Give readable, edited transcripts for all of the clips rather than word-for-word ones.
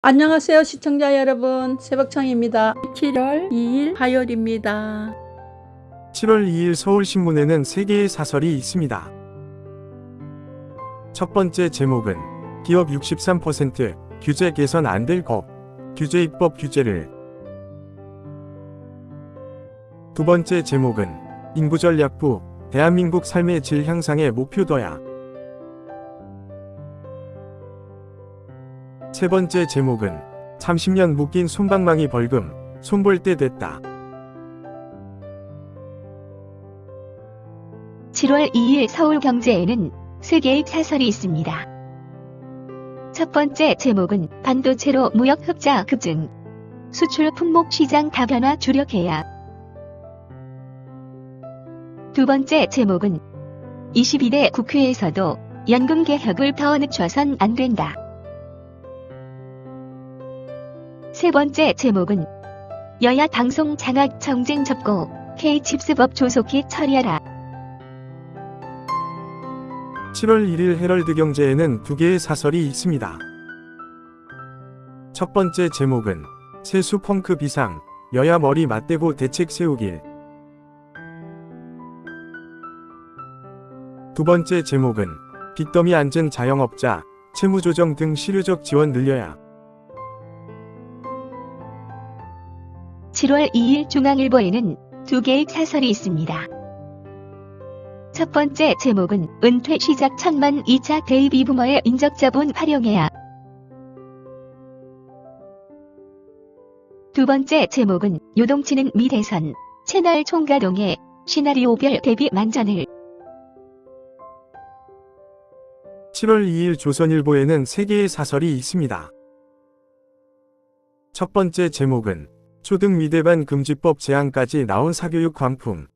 안녕하세요 시청자 여러분, 새벽청입니다. 7월 2일 화요일입니다. 7월 2일 서울신문에는 3개의 사설이 있습니다. 첫 번째 제목은 기업 63% 규제 개선 안 될 법, 규제 입법 규제를. 두 번째 제목은 인구전략부 대한민국 삶의 질 향상의 목표도야. 세 번째 제목은 30년 묶인 솜방망이 벌금, 손볼 때 됐다. 7월 2일 서울경제에는 3개의 사설이 있습니다. 첫 번째 제목은 반도체로 무역 흑자 급증, 수출 품목 시장 다변화 주력해야. 두 번째 제목은 22대 국회에서도 연금 개혁을 더 늦춰선 안 된다. 세 번째 제목은 여야 방송 장악 정쟁 접고 K칩스법 조속히 처리하라. 7월 1일 헤럴드 경제에는 2개의 사설이 있습니다. 첫 번째 제목은 세수 펑크 비상, 여야 머리 맞대고 대책 세우길. 두 번째 제목은 빚더미 앉은 자영업자, 채무조정 등 실효적 지원 늘려야. 7월 2일 중앙일보에는 2개의 사설이 있습니다. 첫 번째 제목은 은퇴 시작 1000만 2차 베이비부머의 인적자본 활용해야. 두 번째 제목은 요동치는 미대선, 채널 총가동에 시나리오별 대비 만전을. 7월 2일 조선일보에는 3개의 사설이 있습니다. 첫 번째 제목은 초등 미대반 금지법 제안까지 나온 사교육 광풍.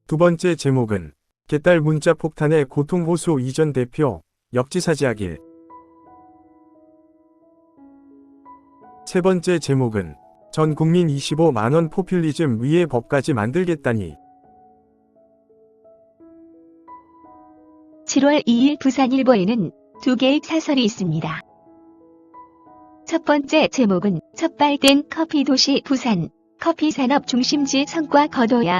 두 번째 제목은 개딸 문자 폭탄에 고통 호소 이전 대표, 역지사지하길. 세 번째 제목은 전 국민 25만원 포퓰리즘 위에 법까지 만들겠다니. 7월 2일 부산일보에는 2개의 사설이 있습니다. 첫 번째 제목은 첫 발된 커피 도시 부산, 커피 산업 중심지 성과 거둬야.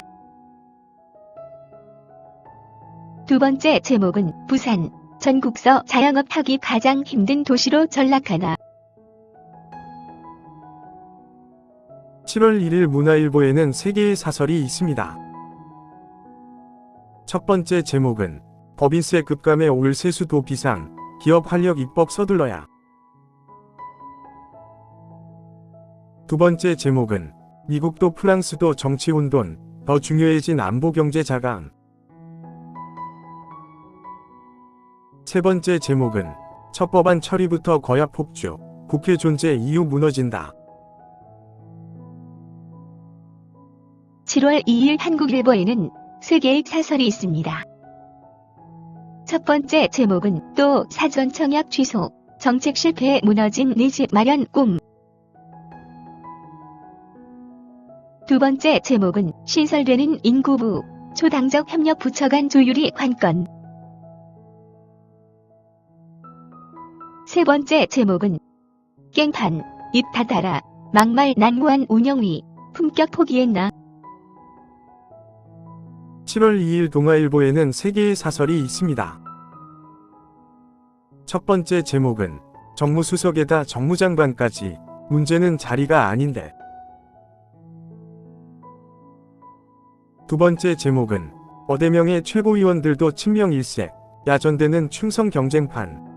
두 번째 제목은 부산, 전국서 자영업하기 가장 힘든 도시로 전락하나. 7월 1일 문화일보에는 3개의 사설이 있습니다. 첫 번째 제목은 법인세 급감에 올 세수도 비상, 기업 활력 입법 서둘러야. 두 번째 제목은 미국도 프랑스도 정치 혼돈, 더 중요해진 안보 경제 자강. 세 번째 제목은 첫 법안 처리부터 거약 폭주, 국회 존재 이유 무너진다. 7월 2일 한국일보에는 3개의 사설이 있습니다. 첫 번째 제목은 또 사전 청약 취소, 정책 실패에 무너진 내 집 마련 꿈. 두 번째 제목은 신설되는 인구부, 초당적 협력 부처 간 조율이 관건. 세 번째 제목은 깽판, 입 닫아라, 막말 난무한 운영위, 품격 포기했나. 7월 2일 동아일보에는 3개의 사설이 있습니다. 첫 번째 제목은 정무수석에다 정무장관까지, 문제는 자리가 아닌데. 두 번째 제목은 어대명의 최고위원들도 친명일색, 야전되는 충성 경쟁판.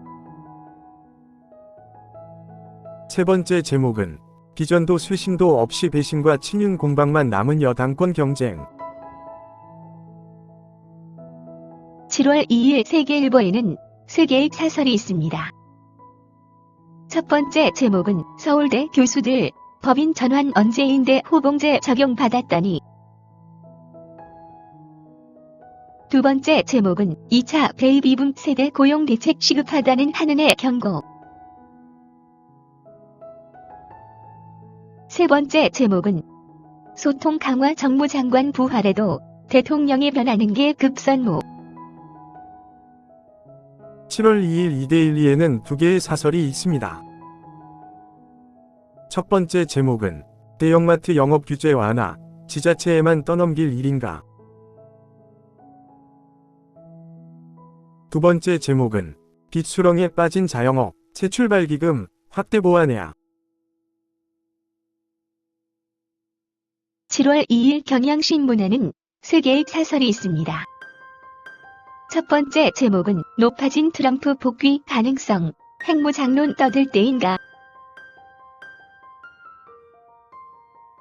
세 번째 제목은 비전도 쇄신도 없이 배신과 친윤 공방만 남은 여당권 경쟁. 7월 2일 세계일보에는 3개의 사설이 있습니다. 첫 번째 제목은 서울대 교수들 법인 전환 언제인데 호봉제 적용받았다니. 두 번째 제목은 2차 베이비붐 세대 고용 대책 시급하다는 한은의 경고. 세 번째 제목은 소통 강화 정무장관 부활에도 대통령이 변하는 게 급선무. 7월 2일 이데일리에는 두 개의 사설이 있습니다. 첫 번째 제목은 대형마트 영업 규제 완화, 지자체에만 떠넘길 일인가? 두 번째 제목은 빚수렁에 빠진 자영업, 새출발기금 확대 보완해야. 7월 2일 경향신문에는 세 개의 사설이 있습니다. 첫 번째 제목은 높아진 트럼프 복귀 가능성, 핵무장론 떠들 때인가?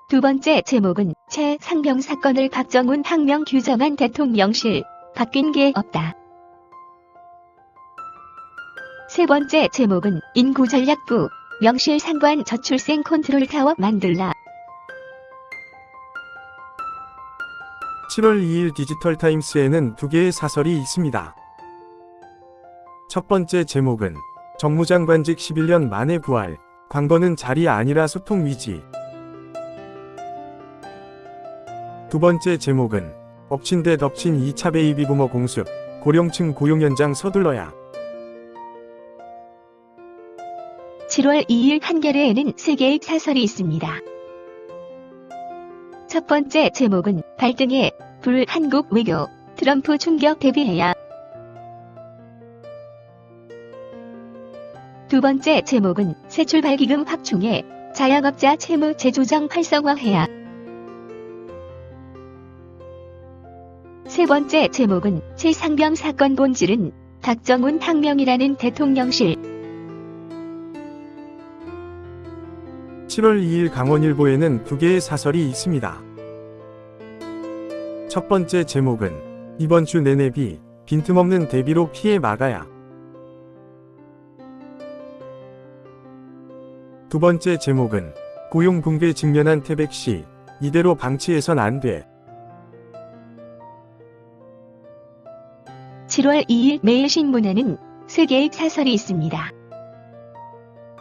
두 번째 제목은 최상병 사건을 박정훈 항명 규정한 대통령실, 바뀐 게 없다. 세 번째 제목은 인구전략부, 명실상부한 저출생 컨트롤타워 만들라. 7월 2일 디지털타임스에는 두 개의 사설이 있습니다. 첫 번째 제목은 정무장관직 11년 만에 부활, 광고는 자리 아니라 소통 위지. 두 번째 제목은 엎친 데 덮친 2차 베이비부머 공습, 고령층 고용 연장 서둘러야. 7월 2일 한겨레에는 세 개의 사설이 있습니다. 첫 번째 제목은 발등에 불 한국 외교, 트럼프 충격 대비해야. 두 번째 제목은 새출발기금 확충해 자영업자 채무 재조정 활성화해야. 세 번째 제목은 최상병 사건 본질은 박정훈 항명이라는 대통령실. 7월 2일 강원일보에는 두 개의 사설이 있습니다. 첫 번째 제목은 이번 주 내내 빈틈없는 대비로 피해 막아야. 두 번째 제목은 고용 붕괴 직면한 태백시, 이대로 방치해선 안 돼. 7월 2일 매일신문에는 세 개의 사설이 있습니다.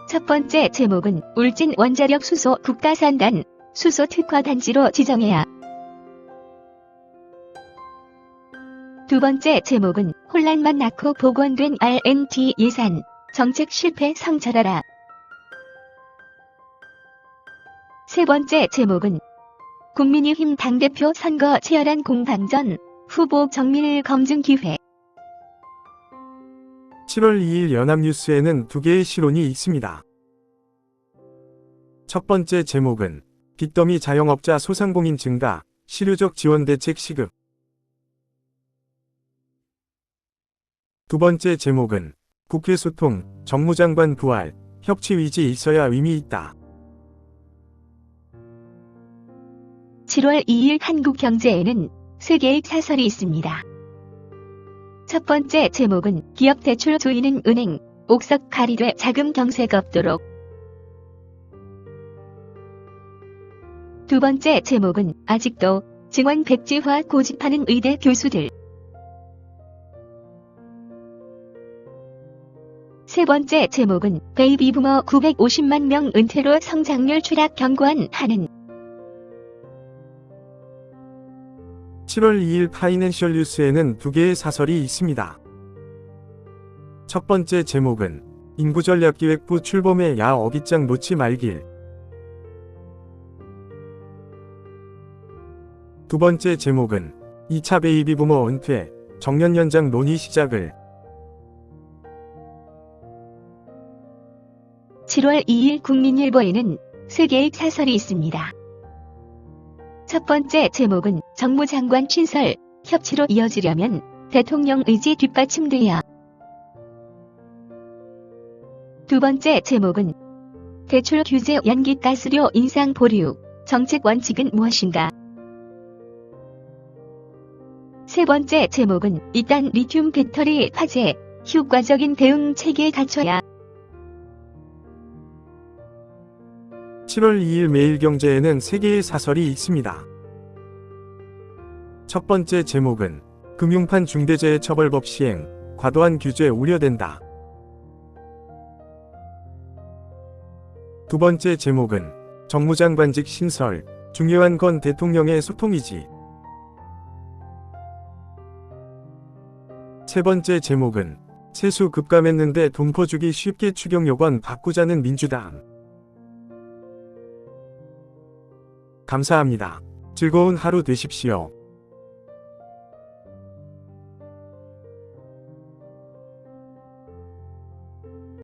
첫 번째 제목은 울진 원자력 수소 국가산단, 수소 특화 단지로 지정해야. 두 번째 제목은 혼란만 낳고 복원된 R&D 예산, 정책 실패 성찰하라. 세 번째 제목은 국민의힘 당대표 선거 치열한 공방전, 후보 정밀 검증 기회. 7월 2일 연합뉴스에는 두 개의 시론이 있습니다. 첫 번째 제목은 빚더미 자영업자 소상공인 증가, 실효적 지원 대책 시급. 두 번째 제목은 국회 소통, 정무장관 부활, 협치 의지 있어야 의미 있다. 7월 2일 한국경제에는 세 개의 사설이 있습니다. 첫 번째 제목은 기업 대출 조이는 은행, 옥석 가리되 자금 경세가 없도록. 두 번째 제목은 아직도 증원 백지화 고집하는 의대 교수들. 세 번째 제목은 베이비부머 950만 명 은퇴로 성장률 추락 경고한 한은. 7월 2일 파이낸셜 뉴스에는 두 개의 사설이 있습니다. 첫 번째 제목은 인구전략기획부 출범에 야 어깃장 놓지 말길. 두 번째 제목은 2차 베이비부머 은퇴, 정년 연장 논의 시작을. 7월 2일 국민일보에는 세 개의 사설이 있습니다. 첫 번째 제목은 정무장관 신설, 협치로 이어지려면 대통령 의지 뒷받침돼야. 두 번째 제목은 대출 규제 연기 가스료 인상 보류, 정책 원칙은 무엇인가. 세 번째 제목은 일단 리튬 배터리 화재, 효과적인 대응 체계 갖춰야. 7월 2일 매일경제에는 세 개의 사설이 있습니다. 첫 번째 제목은 금융판 중대재해처벌법 시행, 과도한 규제 우려된다. 두 번째 제목은 정무장관직 신설, 중요한 건 대통령의 소통이지. 세 번째 제목은 세수 급감했는데 돈 퍼주기 쉽게 추경 요건 바꾸자는 민주당. 감사합니다. 즐거운 하루 되십시오.